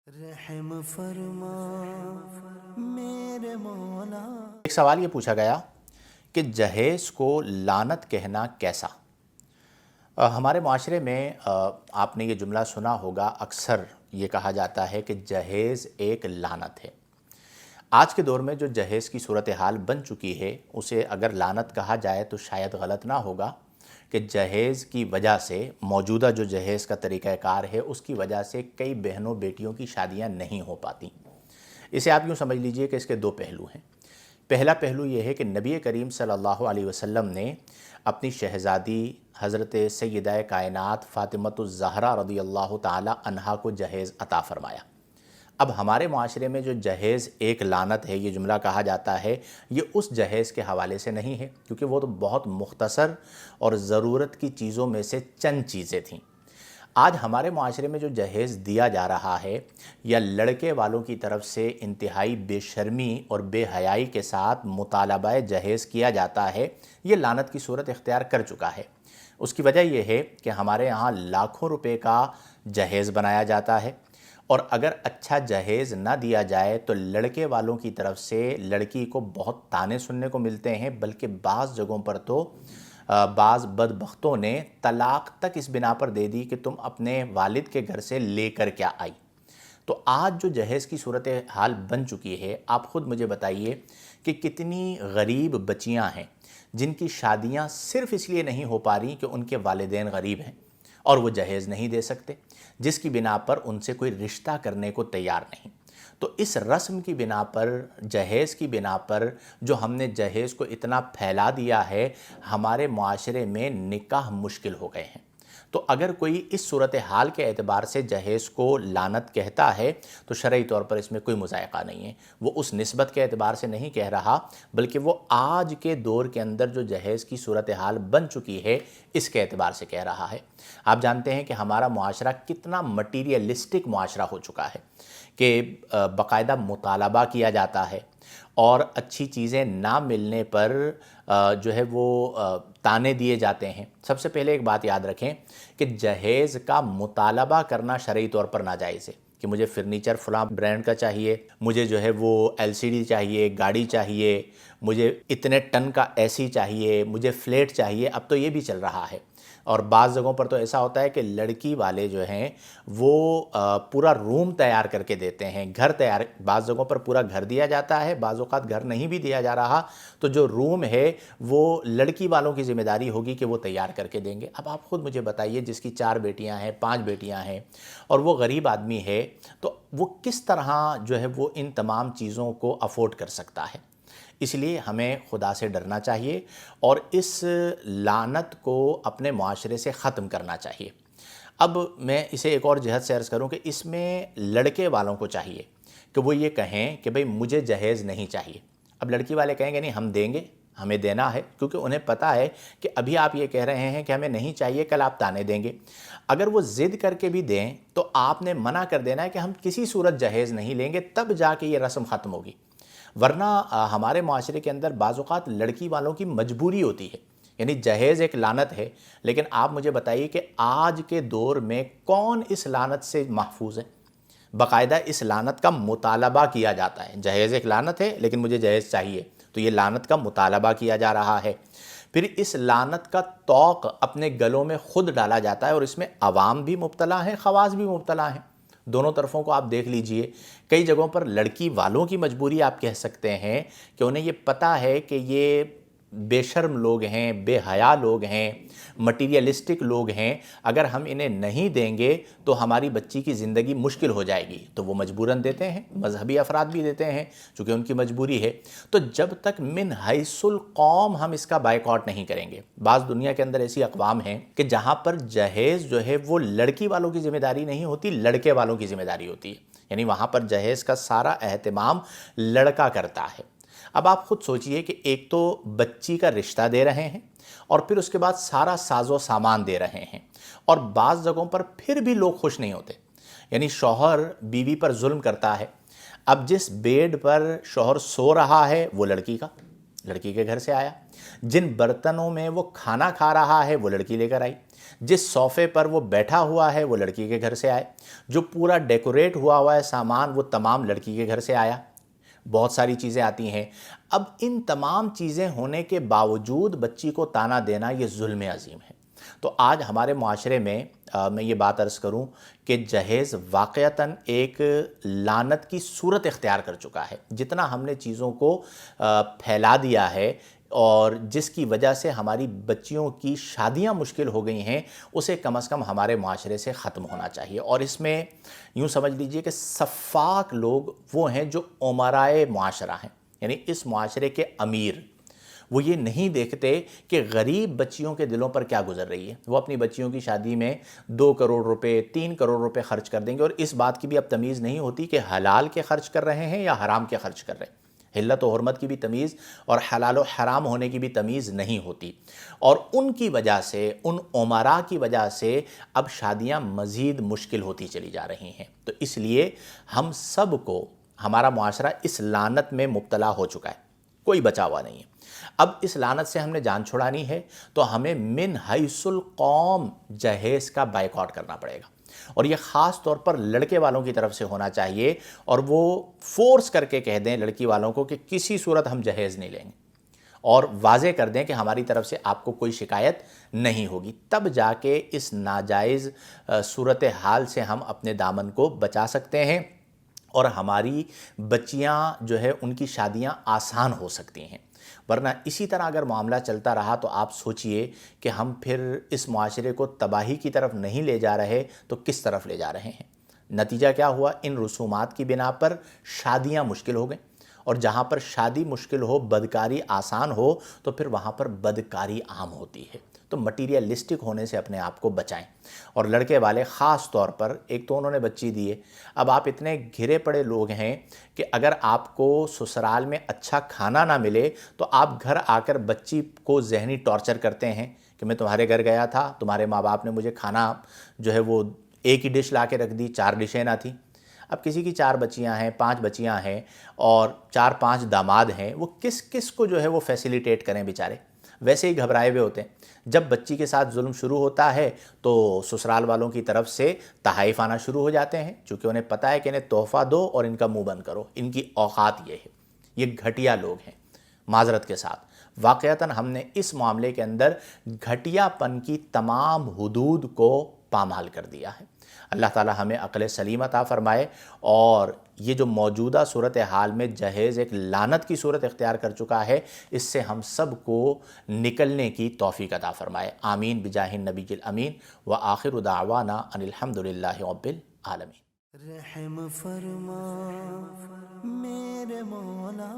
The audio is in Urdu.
رحم فرما میرے مولا۔ ایک سوال یہ پوچھا گیا کہ جہیز کو لعنت کہنا کیسا؟ ہمارے معاشرے میں آپ نے یہ جملہ سنا ہوگا، اکثر یہ کہا جاتا ہے کہ جہیز ایک لعنت ہے۔ آج کے دور میں جو جہیز کی صورتحال بن چکی ہے اسے اگر لعنت کہا جائے تو شاید غلط نہ ہوگا کہ جہیز کی وجہ سے، موجودہ جو جہیز کا طریقہ کار ہے اس کی وجہ سے کئی بہنوں بیٹیوں کی شادیاں نہیں ہو پاتی۔ اسے آپ یوں سمجھ لیجئے کہ اس کے دو پہلو ہیں۔ پہلا پہلو یہ ہے کہ نبی کریم صلی اللہ علیہ وسلم نے اپنی شہزادی حضرت سیدہ کائنات فاطمۃ الزہرا رضی اللہ تعالی عنہا کو جہیز عطا فرمایا۔ اب ہمارے معاشرے میں جو جہیز ایک لعنت ہے، یہ جملہ کہا جاتا ہے، یہ اس جہیز کے حوالے سے نہیں ہے، کیونکہ وہ تو بہت مختصر اور ضرورت کی چیزوں میں سے چند چیزیں تھیں۔ آج ہمارے معاشرے میں جو جہیز دیا جا رہا ہے یا لڑکے والوں کی طرف سے انتہائی بے شرمی اور بے حیائی کے ساتھ مطالبہ جہیز کیا جاتا ہے، یہ لعنت کی صورت اختیار کر چکا ہے۔ اس کی وجہ یہ ہے کہ ہمارے ہاں لاکھوں روپے کا جہیز بنایا جاتا ہے، اور اگر اچھا جہیز نہ دیا جائے تو لڑکے والوں کی طرف سے لڑکی کو بہت طعنے سننے کو ملتے ہیں، بلکہ بعض جگہوں پر تو بعض بدبختوں نے طلاق تک اس بنا پر دے دی کہ تم اپنے والد کے گھر سے لے کر کیا آئی۔ تو آج جو جہیز کی صورتحال بن چکی ہے، آپ خود مجھے بتائیے کہ کتنی غریب بچیاں ہیں جن کی شادیاں صرف اس لیے نہیں ہو پا رہی کہ ان کے والدین غریب ہیں اور وہ جہیز نہیں دے سکتے، جس کی بنا پر ان سے کوئی رشتہ کرنے کو تیار نہیں۔ تو اس رسم کی بنا پر، جہیز کی بنا پر جو ہم نے جہیز کو اتنا پھیلا دیا ہے، ہمارے معاشرے میں نکاح مشکل ہو گئے ہیں۔ تو اگر کوئی اس صورتحال کے اعتبار سے جہیز کو لعنت کہتا ہے تو شرعی طور پر اس میں کوئی مضائقہ نہیں ہے۔ وہ اس نسبت کے اعتبار سے نہیں کہہ رہا، بلکہ وہ آج کے دور کے اندر جو جہیز کی صورتحال بن چکی ہے اس کے اعتبار سے کہہ رہا ہے۔ آپ جانتے ہیں کہ ہمارا معاشرہ کتنا مٹیریلسٹک معاشرہ ہو چکا ہے کہ باقاعدہ مطالبہ کیا جاتا ہے، اور اچھی چیزیں نہ ملنے پر جو ہے وہ طعنے دیے جاتے ہیں۔ سب سے پہلے ایک بات یاد رکھیں کہ جہیز کا مطالبہ کرنا شرعی طور پر ناجائز ہے، کہ مجھے فرنیچر فلاں برانڈ کا چاہیے، مجھے جو ہے وہ LCD چاہیے، گاڑی چاہیے، مجھے اتنے ٹن کا AC چاہیے، مجھے فلیٹ چاہیے۔ اب تو یہ بھی چل رہا ہے، اور بعض جگہوں پر تو ایسا ہوتا ہے کہ لڑکی والے جو ہیں وہ پورا روم تیار کر کے دیتے ہیں، گھر تیار، بعض جگہوں پر پورا گھر دیا جاتا ہے، بعض اوقات گھر نہیں بھی دیا جا رہا تو جو روم ہے وہ لڑکی والوں کی ذمہ داری ہوگی کہ وہ تیار کر کے دیں گے۔ اب آپ خود مجھے بتائیے، جس کی 4 بیٹیاں ہیں، 5 بیٹیاں ہیں، اور وہ غریب آدمی ہے، تو وہ کس طرح جو ہے وہ ان تمام چیزوں کو افورڈ کر سکتا ہے؟ اس لیے ہمیں خدا سے ڈرنا چاہیے اور اس لعنت کو اپنے معاشرے سے ختم کرنا چاہیے۔ اب میں اسے ایک اور جہت سے عرض کروں کہ اس میں لڑکے والوں کو چاہیے کہ وہ یہ کہیں کہ بھئی مجھے جہیز نہیں چاہیے۔ اب لڑکی والے کہیں گے نہیں ہم دیں گے، ہمیں دینا ہے، کیونکہ انہیں پتہ ہے کہ ابھی آپ یہ کہہ رہے ہیں کہ ہمیں نہیں چاہیے، کل آپ طعنے دیں گے۔ اگر وہ ضد کر کے بھی دیں تو آپ نے منع کر دینا ہے کہ ہم کسی صورت جہیز نہیں لیں گے، تب جا کے یہ رسم ختم ہوگی۔ ورنہ ہمارے معاشرے کے اندر بعض اوقات لڑکی والوں کی مجبوری ہوتی ہے، یعنی جہیز ایک لعنت ہے، لیکن آپ مجھے بتائیے کہ آج کے دور میں کون اس لعنت سے محفوظ ہے؟ باقاعدہ اس لعنت کا مطالبہ کیا جاتا ہے۔ جہیز ایک لعنت ہے لیکن مجھے جہیز چاہیے، تو یہ لعنت کا مطالبہ کیا جا رہا ہے۔ پھر اس لعنت کا طوق اپنے گلوں میں خود ڈالا جاتا ہے، اور اس میں عوام بھی مبتلا ہیں، خواص بھی مبتلا ہیں۔ دونوں طرفوں کو آپ دیکھ لیجئے۔ کئی جگہوں پر لڑکی والوں کی مجبوری آپ کہہ سکتے ہیں کہ انہیں یہ پتہ ہے کہ یہ بے شرم لوگ ہیں، بے حیا لوگ ہیں، مٹیریلسٹک لوگ ہیں، اگر ہم انہیں نہیں دیں گے تو ہماری بچی کی زندگی مشکل ہو جائے گی، تو وہ مجبوراً دیتے ہیں، مذہبی افراد بھی دیتے ہیں چونکہ ان کی مجبوری ہے۔ تو جب تک من حیث القوم ہم اس کا بائیکاٹ نہیں کریں گے، بعض دنیا کے اندر ایسی اقوام ہیں کہ جہاں پر جہیز جو ہے وہ لڑکی والوں کی ذمہ داری نہیں ہوتی، لڑکے والوں کی ذمہ داری ہوتی ہے، یعنی وہاں پر جہیز کا سارا اہتمام لڑکا کرتا ہے۔ اب آپ خود سوچئے کہ ایک تو بچی کا رشتہ دے رہے ہیں، اور پھر اس کے بعد سارا ساز و سامان دے رہے ہیں، اور بعض جگہوں پر پھر بھی لوگ خوش نہیں ہوتے، یعنی شوہر بیوی پر ظلم کرتا ہے۔ اب جس بیڈ پر شوہر سو رہا ہے وہ لڑکی کا، لڑکی کے گھر سے آیا، جن برتنوں میں وہ کھانا کھا رہا ہے وہ لڑکی لے کر آئی، جس صوفے پر وہ بیٹھا ہوا ہے وہ لڑکی کے گھر سے آئے، جو پورا ڈیکوریٹ ہوا ہے سامان وہ تمام لڑکی کے گھر سے آیا۔ بہت ساری چیزیں آتی ہیں۔ اب ان تمام چیزیں ہونے کے باوجود بچی کو طعنہ دینا یہ ظلم عظیم ہے۔ تو آج ہمارے معاشرے میں میں یہ بات عرض کروں کہ جہیز واقعتاً ایک لعنت کی صورت اختیار کر چکا ہے۔ جتنا ہم نے چیزوں کو پھیلا دیا ہے اور جس کی وجہ سے ہماری بچیوں کی شادیاں مشکل ہو گئی ہیں، اسے کم از کم ہمارے معاشرے سے ختم ہونا چاہیے۔ اور اس میں یوں سمجھ لیجئے کہ سفاک لوگ وہ ہیں جو امرائے معاشرہ ہیں، یعنی اس معاشرے کے امیر۔ وہ یہ نہیں دیکھتے کہ غریب بچیوں کے دلوں پر کیا گزر رہی ہے۔ وہ اپنی بچیوں کی شادی میں 2 کروڑ روپے 3 کروڑ روپے خرچ کر دیں گے، اور اس بات کی بھی اب تمیز نہیں ہوتی کہ حلال کے خرچ کر رہے ہیں یا حرام کے خرچ کر رہے ہیں۔ حلت و حرمت کی بھی تمیز اور حلال و حرام ہونے کی بھی تمیز نہیں ہوتی، اور ان کی وجہ سے، ان امراء کی وجہ سے اب شادیاں مزید مشکل ہوتی چلی جا رہی ہیں۔ تو اس لیے ہم سب کو، ہمارا معاشرہ اس لعنت میں مبتلا ہو چکا ہے، کوئی بچا ہوا نہیں ہے۔ اب اس لعنت سے ہم نے جان چھڑانی ہے تو ہمیں من حیث القوم جہیز کا بائیکاٹ کرنا پڑے گا، اور یہ خاص طور پر لڑکے والوں کی طرف سے ہونا چاہیے، اور وہ فورس کر کے کہہ دیں لڑکی والوں کو کہ کسی صورت ہم جہیز نہیں لیں گے، اور واضح کر دیں کہ ہماری طرف سے آپ کو کوئی شکایت نہیں ہوگی۔ تب جا کے اس ناجائز صورتحال سے ہم اپنے دامن کو بچا سکتے ہیں، اور ہماری بچیاں جو ہے ان کی شادیاں آسان ہو سکتی ہیں۔ ورنہ اسی طرح اگر معاملہ چلتا رہا تو آپ سوچئے کہ ہم پھر اس معاشرے کو تباہی کی طرف نہیں لے جا رہے تو کس طرف لے جا رہے ہیں۔ نتیجہ کیا ہوا؟ ان رسومات کی بنا پر شادیاں مشکل ہو گئیں، اور جہاں پر شادی مشکل ہو، بدکاری آسان ہو، تو پھر وہاں پر بدکاری عام ہوتی ہے۔ تو مٹیریلسٹک ہونے سے اپنے آپ کو بچائیں، اور لڑکے والے خاص طور پر، ایک تو انہوں نے بچی دی ہے، اب آپ اتنے گھرے پڑے لوگ ہیں کہ اگر آپ کو سسرال میں اچھا کھانا نہ ملے تو آپ گھر آ کر بچی کو ذہنی ٹارچر کرتے ہیں کہ میں تمہارے گھر گیا تھا، تمہارے ماں باپ نے مجھے کھانا جو ہے وہ ایک ہی ڈش لا کے رکھ دی، 4 ڈشیں نہ تھیں۔ اب کسی کی 4 بچیاں ہیں، 5 بچیاں ہیں، اور 4-5 داماد ہیں، وہ کس کس کو جو ہے وہ فیسیلیٹیٹ کریں بیچارے؟ ویسے ہی گھبرائے ہوئے ہوتے ہیں۔ جب بچی کے ساتھ ظلم شروع ہوتا ہے تو سسرال والوں کی طرف سے تحائف آنا شروع ہو جاتے ہیں، چونکہ انہیں پتہ ہے کہ انہیں تحفہ دو اور ان کا منہ بند کرو، ان کی اوقات یہ ہے۔ یہ گھٹیا لوگ ہیں، معذرت کے ساتھ۔ واقعتاً ہم نے اس معاملے کے اندر گھٹیا پن کی تمام حدود کو پامال کر دیا ہے۔ اللہ تعالی ہمیں عقل سلیم عطا فرمائے، اور یہ جو موجودہ صورتحال میں جہیز ایک لعنت کی صورت اختیار کر چکا ہے، اس سے ہم سب کو نکلنے کی توفیق عطا فرمائے۔ آمین بجاہ النبی الامین، وآخر دعوانا ان الحمدللہ رب العالمین۔ رحم فرما میرے مولا۔